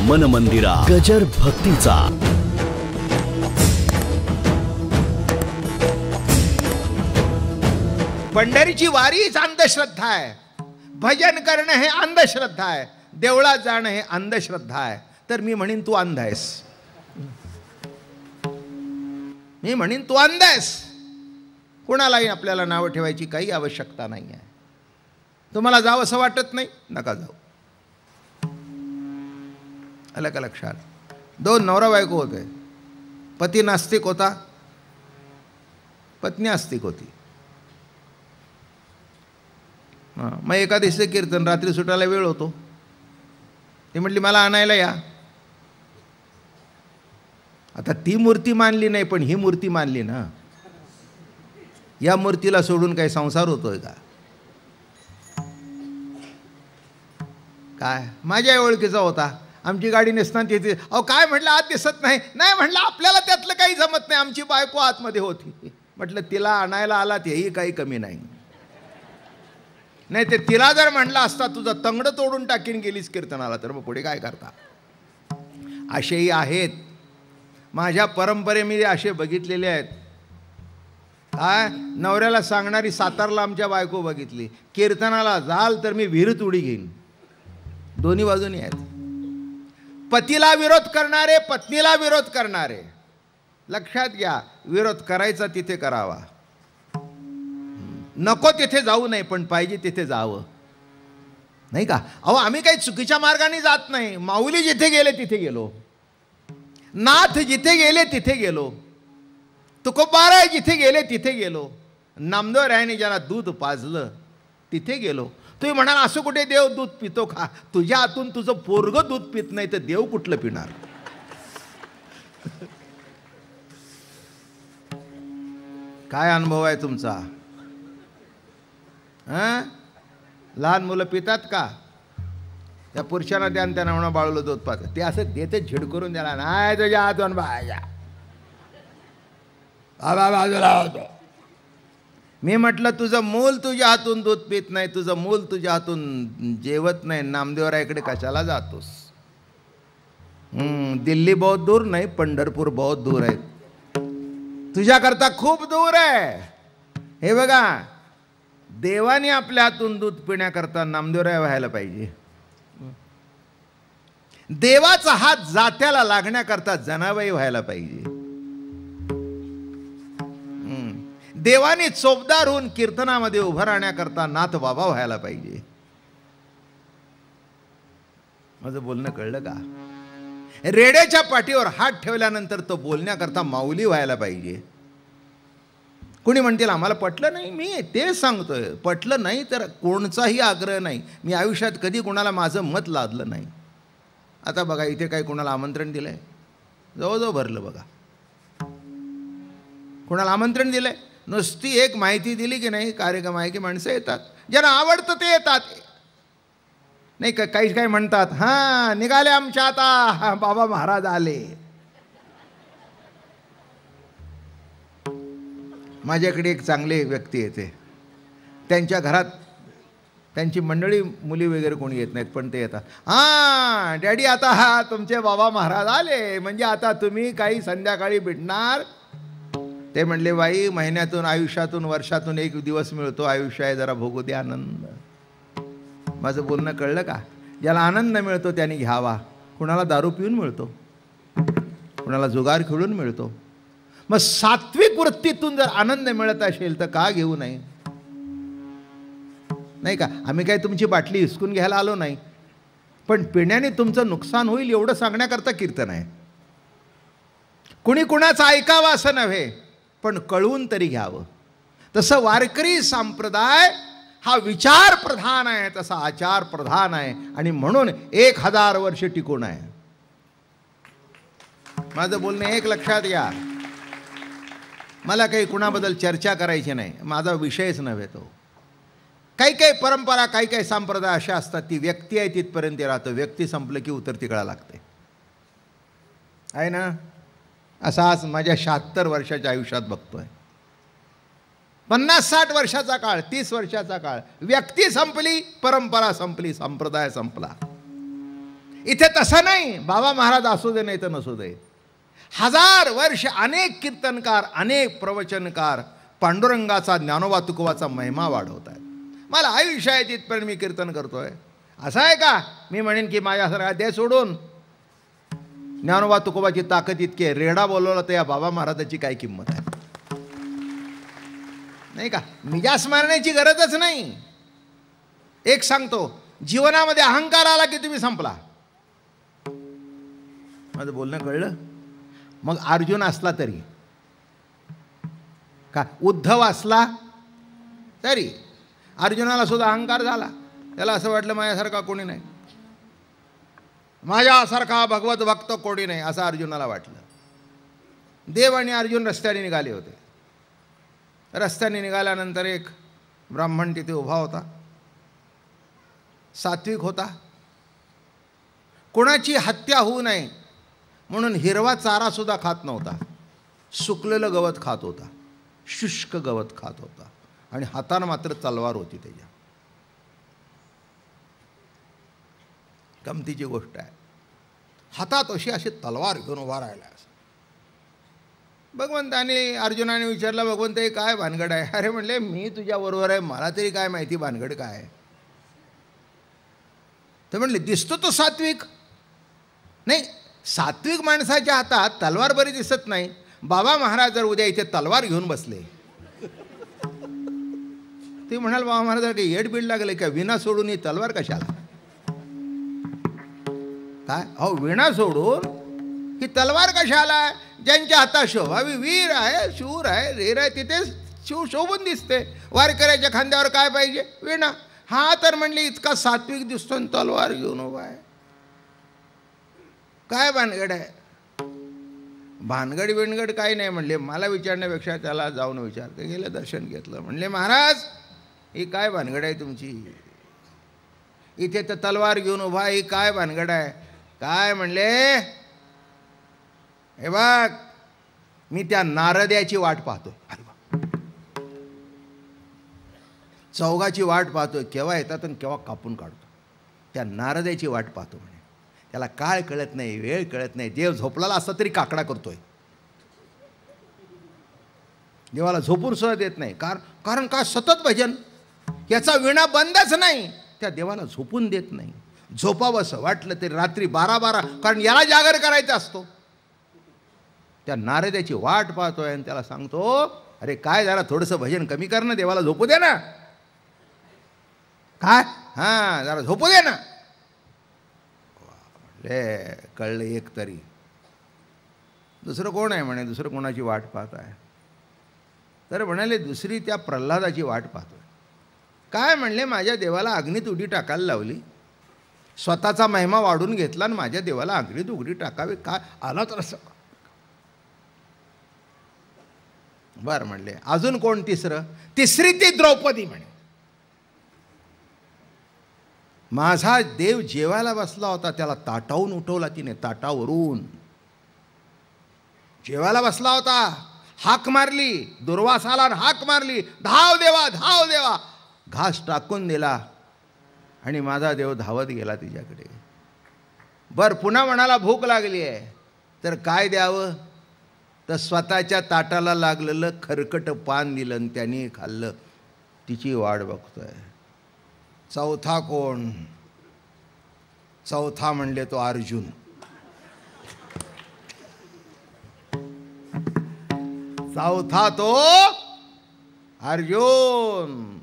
मन मंदिरा गजर भक्तीचा. पंढरीची वारी हीच अंधश्रद्धा आहे. भजन करणं हे अंधश्रद्धा आहे. देवळात जाणं हे अंधश्रद्धा आहे. तर मी म्हणीन तू अंध आहेस. मी म्हणीन तू अंध आहेस. कुणालाही आपल्याला नावं ठेवायची काही आवश्यकता नाही आहे. तुम्हाला जावं असं वाटत नाही, नका जाऊ. आलं का लक्षात? 2 नवरा बायको होते. पती नास्तिक होता, पत्नी आस्तिक होती. मग एका दिवशी कीर्तन, रात्री सुटायला वेळ होतो. ती म्हटली मला आणायला या. आता ती मूर्ती मानली नाही, पण ही मूर्ती मानली ना. या मूर्तीला सोडून काही संसार होतोय का? काय माझ्या ओळखीचा होता. आमची गाडी नेसताना तिथे, अहो काय म्हटलं आत दिसत नाही. नाही म्हटलं आपल्याला त्यातलं काही जमत नाही. आमची बायको आतमध्ये होती. म्हटलं तिला आणायला आला तेही काही कमी नाही. नाही ते तिला जर म्हणला असता तुझं तंगड तोडून टाकीन गेलीस कीर्तनाला, तर मग पुढे काय करता? असेही आहेत. माझ्या परंपरे मी असे बघितलेले आहेत. काय नवऱ्याला सांगणारी सातारला आमच्या बायको बघितली. कीर्तनाला जाल तर मी विहिरीत उडी घेईन. दोन्ही बाजूनी आहेत. पतीला विरोध करणारे, पत्नीला विरोध करणारे. लक्षात घ्या, विरोध करायचा तिथे करावा. नको तिथे जाऊ नये, पण पाहिजे तिथे जावं. नाही का? अहो आम्ही काही चुकीच्या मार्गाने जात नाही. माऊली जिथे गेले तिथे गेलो. नाथ जिथे गेले तिथे गेलो. तुकोबाराय जिथे गेले तिथे गेलो. नामदेव रायाने ज्याला दूध पाजलं तिथे गेलो. तुम्ही म्हणाल असं कुठे देव दूध पितो का? तुझ्या हातून तुझं पोरगं दूध पित नाही तर देव कुठलं पिणार? काय अनुभव आहे तुमचा? लहान मुलं पितात का? त्या पुरुषांना द्या त्यांना म्हणा बाळूला दूध पाहत. ते असं देते झिडकरून द्याला नाही तुझ्या हातून बाया बाजूला होतो. मी म्हटलं तुझं मूल तुझ्या हातून दूध पित नाही, तुझं मूल तुझ्या हातून जेवत नाही. नामदेवरायाकडे कशाला जातोस? दिल्ली बहुत दूर नाही, पंढरपूर बहुत दूर आहे. तुझ्याकरता खूप दूर आहे. हे बघा, देवाने आपल्या हातून दूध पिण्याकरता नामदेवराय व्हायला पाहिजे. देवाचा हात जात्याला लागण्याकरता जनाबाई व्हायला पाहिजे. देवाने चोपदार होऊन कीर्तनामध्ये उभं राहण्याकरता नाथ बाबा व्हायला पाहिजे. माझं बोलणं कळलं का? रेड्याच्या पाठीवर हात ठेवल्यानंतर तो बोलण्याकरता माऊली व्हायला पाहिजे. कुणी म्हणतील आम्हाला पटलं नाही. मी ते सांगतोय, पटलं नाही तर कोणचाही आग्रह नाही. मी आयुष्यात कधी कोणाला माझं मत लादलं नाही. आता बघा इथे काही कोणाला आमंत्रण दिलंय? जवळजवळ भरलं बघा. कोणाला आमंत्रण दिलंय? नुसती एक माहिती दिली की नाही, कार्यक्रम आहे की माणसं येतात. ज्यांना आवडतं ते येतात. नाही का काही काही म्हणतात हां निघाले आमच्या आता बाबा महाराज आले. माझ्याकडे एक चांगले व्यक्ती येते. त्यांच्या घरात त्यांची मंडळी मुली वगैरे कोणी येत नाहीत, पण ते येतात. हां डॅडी आता हा तुमचे बाबा महाराज आले, म्हणजे आता तुम्ही काही संध्याकाळी भेटणार. ते म्हणले बाई महिन्यातून आयुष्यातून वर्षातून एक दिवस मिळतो. आयुष्य आहे जरा भोगू दे आनंद. माझं बोलणं कळलं का? ज्याला आनंद मिळतो त्याने घ्यावा. कुणाला दारू पिऊन मिळतो, कुणाला जुगार खेळून मिळतो. मग सात्विक वृत्तीतून जर आनंद मिळत असेल तर का घेऊ नये? नाही का? आम्ही काय तुमची बाटली हिसकून घ्यायला आलो नाही, पण पिण्याने तुमचं नुकसान होईल एवढं सांगण्याकरता कीर्तन आहे. कुणी कुणाचं ऐकावं असं नव्हे, पण कळवून तरी घ्यावं. तसं वारकरी संप्रदाय हा विचार प्रधान आहे, तसा आचार प्रधान आहे. आणि म्हणून 1000 वर्ष टिकून आहे. माझं बोलणं एक लक्षात घ्या. मला काही कुणाबद्दल चर्चा करायची नाही, माझा विषयच नव्हे तो. काही काही परंपरा, काही काही संप्रदाय अशा असतात, ती व्यक्ती आहे तिथपर्यंत राहतं. व्यक्ती संपलं की उतरती कळा लागते. आहे ना? असा आज माझ्या 76 वर्षाच्या आयुष्यात बघतोय. 50-60 वर्षाचा काळ, 30 वर्षाचा काळ, व्यक्ती संपली, परंपरा संपली, संप्रदाय संपला. इथे तसं नाही, बाबा महाराज असू दे नाही तर नसू दे, 1000 वर्ष अनेक कीर्तनकार, अनेक प्रवचनकार पांडुरंगाचा, ज्ञानोबा तुकोबाचा महिमा वाढवत आहेत. मला आयुष्य आहे तिथपर्यंत मी कीर्तन करतोय. असं आहे का मी म्हणेन की माझ्यासारखा दे सोडून? ज्ञानोबा तुकोबाची ताकद इतकी आहे, रेडा बोलवला तर या बाबा महाराजाची काय किंमत आहे, नाही का? मिजास मारण्याची गरजच नाही. एक सांगतो, जीवनामध्ये अहंकार आला की तुम्ही संपला. माझं बोलणं कळलं? मग अर्जुन असला तरी का, उद्धव असला तरी, अर्जुनाला सुद्धा अहंकार झाला. त्याला असं वाटलं माझ्यासारखा कोणी नाही, माझ्यासारखा भगवत भक्त कोणी नाही, असं अर्जुनाला वाटलं. देव आणि अर्जुन रस्त्याने निघाले होते. रस्त्याने निघाल्यानंतर एक ब्राह्मण तिथे उभा होता, सात्विक होता. कोणाची हत्या होऊ नये म्हणून हिरवा चारा सुद्धा खात नव्हता, सुकलेलं गवत खात होता, शुष्क गवत खात होता, आणि हातानं मात्र तलवार होती त्याच्या. गमतीची गोष्ट आहे, हातात अशी तलवार घेऊन उभा राहिला. भगवंताने अर्जुनाने विचारलं, भगवंत हे काय भानगड आहे? अरे म्हणले, मी तुझ्याबरोबर आहे, मला तरी काय माहिती भानगड काय आहे. तर म्हणले, दिसतो तो सात्विक. नाही, सात्विक माणसाच्या हातात तलवार बरी दिसत नाही. बाबा महाराज जर उद्या इथे तलवार घेऊन बसले, ते म्हणाल बाबा महाराज काही येड बीड लागले का, विणा सोडून ही तलवार कशाला? काय अहो, विणा सोडून ही तलवार कशाला? ज्यांच्या हातात शोभावी वीर आहे, शूर आहे, रेर आहे, तिथे शोभून दिसते. वारकऱ्याच्या खांद्यावर काय पाहिजे? विणा. हा तर म्हणले इतका सात्विक दिसतो आणि तलवार घेऊन उभा आहे, काय भानगड आहे? भानगड विणगड काही नाही म्हणले. मला विचारण्यापेक्षा त्याला जाऊन विचारते. गेलं, दर्शन घेतलं. म्हणले, महाराज ही काय भानगड आहे तुमची? इथे तर तलवार घेऊन उभा, ही काय भानगड आहे? काय म्हणले, हे बघ, मी त्या नारद्याची वाट पाहतो. चौघाची वाट पाहतोय, केव्हा येतात आणि केव्हा कापून काढतो. त्या नारद्याची वाट पाहतो म्हणे. त्याला काळ कळत नाही, वेळ कळत नाही. देव झोपलेला असता तरी काकडा करतोय. देवाला झोपून सुद्धा देत नाही. कारण का? सतत भजन, याचा विणा बंदच नाही. त्या देवाला झोपून देत नाही. झोपावंसं वाटलं तरी रात्री 12-12, कारण याला जागर करायचा असतो. त्या नारद्याची वाट पाहतोय आणि त्याला सांगतो, अरे काय जरा थोडंसं भजन कमी कर ना, देवाला झोपू दे ना. काय? हां, जरा झोपू दे ना. कळलं एक तरी. दुसरं कोण आहे म्हणे, दुसरं कोणाची वाट पाहत आहे? तर म्हणाले, दुसरी त्या प्रल्हादाची वाट पाहतोय. काय म्हणले, माझ्या देवाला अग्नीत उडी टाकायला लावली, स्वतःचा महिमा वाढून घेतला आणि माझ्या देवाला अग्नीत उडी टाकावी. काय आला तर असं. बरं म्हणले, अजून कोण? तिसरी ती द्रौपदी म्हणे. माझा देव जेवायला बसला होता, त्याला ताटावून उठवला तिने, ताटावरून जेवायला बसला होता. हाक मारली, दुर्वासाला हाक मारली, धाव देवा, धाव देवा. घास टाकून दिला आणि माझा देव धावत गेला तिच्याकडे. बरं, पुन्हा म्हणाला भूक लागली आहे, तर काय द्यावं? तर स्वतःच्या ताटाला लागलेलं खरकट पान दिलं आणि त्यांनी खाल्लं. तिची वाट बघतोय. चौथा कोण? चौथा म्हणले तो अर्जुन. चौथा तो अर्जुन.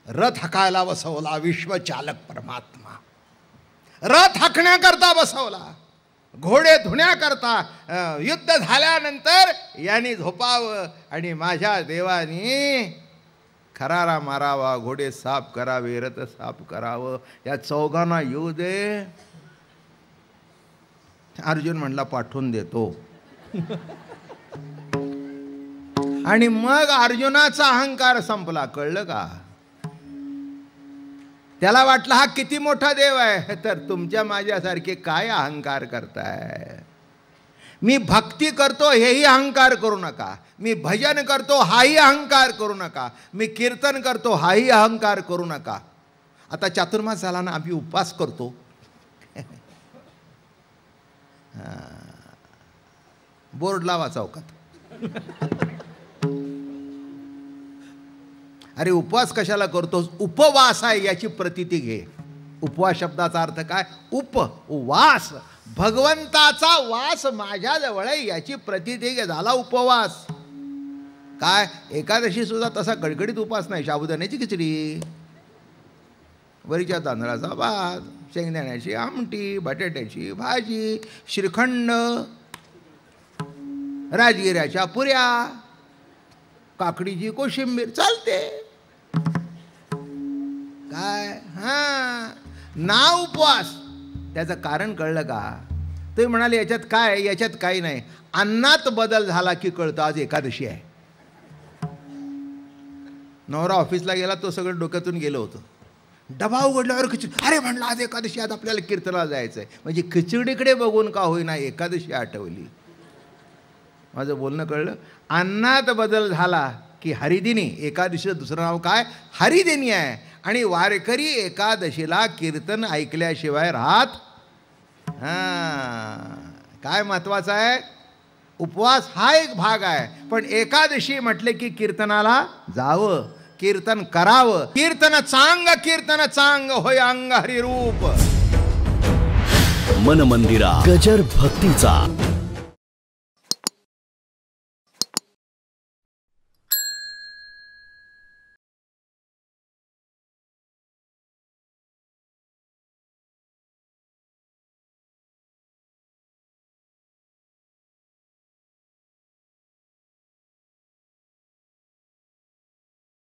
रथ हाकायला बसवला विश्वचालक परमात्मा. रथ हाकण्याकरता बसवला, घोडे धुण्याकरता. युद्ध झाल्यानंतर यांनी झोपावं आणि माझ्या देवानी खरारा मारावा, घोडे साफ करावे, रथ साफ करावं. या चौघांना येऊ दे. अर्जुन म्हणला, पाठवून देतो. आणि मग अर्जुनाचा अहंकार संपला. कळलं का? त्याला वाटलं हा किती मोठा देव आहे. तर तुमच्या माझ्यासारखे काय अहंकार करताय? मी भक्ती करतो हेही अहंकार करू नका. मी भजन करतो हाही अहंकार करू नका. मी कीर्तन करतो हाही अहंकार करू नका. आता चातुर्मास झाला ना, आम्ही उपवास करतो. बोर्ड लावा चौकात. अरे उपवास कशाला करतोस? उपवास आहे याची प्रतीती घे. उपवास शब्दाचा अर्थ काय? उपवास, भगवंताचा वास माझ्याजवळ आहे याची प्रतीती घे. झाला उपवास. काय एकादशी सुद्धा तसा कडकडीत उपवास नाही. साबुदाण्याची खिचडी, वरीच्या तांदळाचा भात, शेंगदाण्याची आमटी, बटाट्याची भाजी, श्रीखंड, राजगिऱ्याच्या पुऱ्या, काकडीची कोशिंबीर चालते. काय नाव उपवास. त्याचं कारण कळलं का? तुम्ही म्हणाले याच्यात काय? याच्यात काही नाही. अन्नात बदल झाला की कळतं आज एकादशी आहे. नवरा ऑफिसला गेला, तो सगळं डोक्यातून गेलं होतं. डबा उघडल्यावर खिचडी. अरे म्हणलं आज एकादशी, आज आपल्याला कीर्तनाला जायचं आहे. म्हणजे खिचडीकडे बघून का होईना एकादशी आठवली. माझं बोलणं कळलं? अन्नात बदल झाला की हरिदिनी. एकादशीचं दुसरं नाव काय? हरिदिनी आहे. आणि वारकरी एकादशीला कीर्तन ऐकल्याशिवाय राहत. काय महत्वाचं आहे? उपवास हा एक भाग आहे, पण एकादशी म्हटले की कीर्तनाला जावं, कीर्तन करावं. कीर्तन चांग होय अंग हरिरूप. मन मंदिरा गजर भक्तीचा.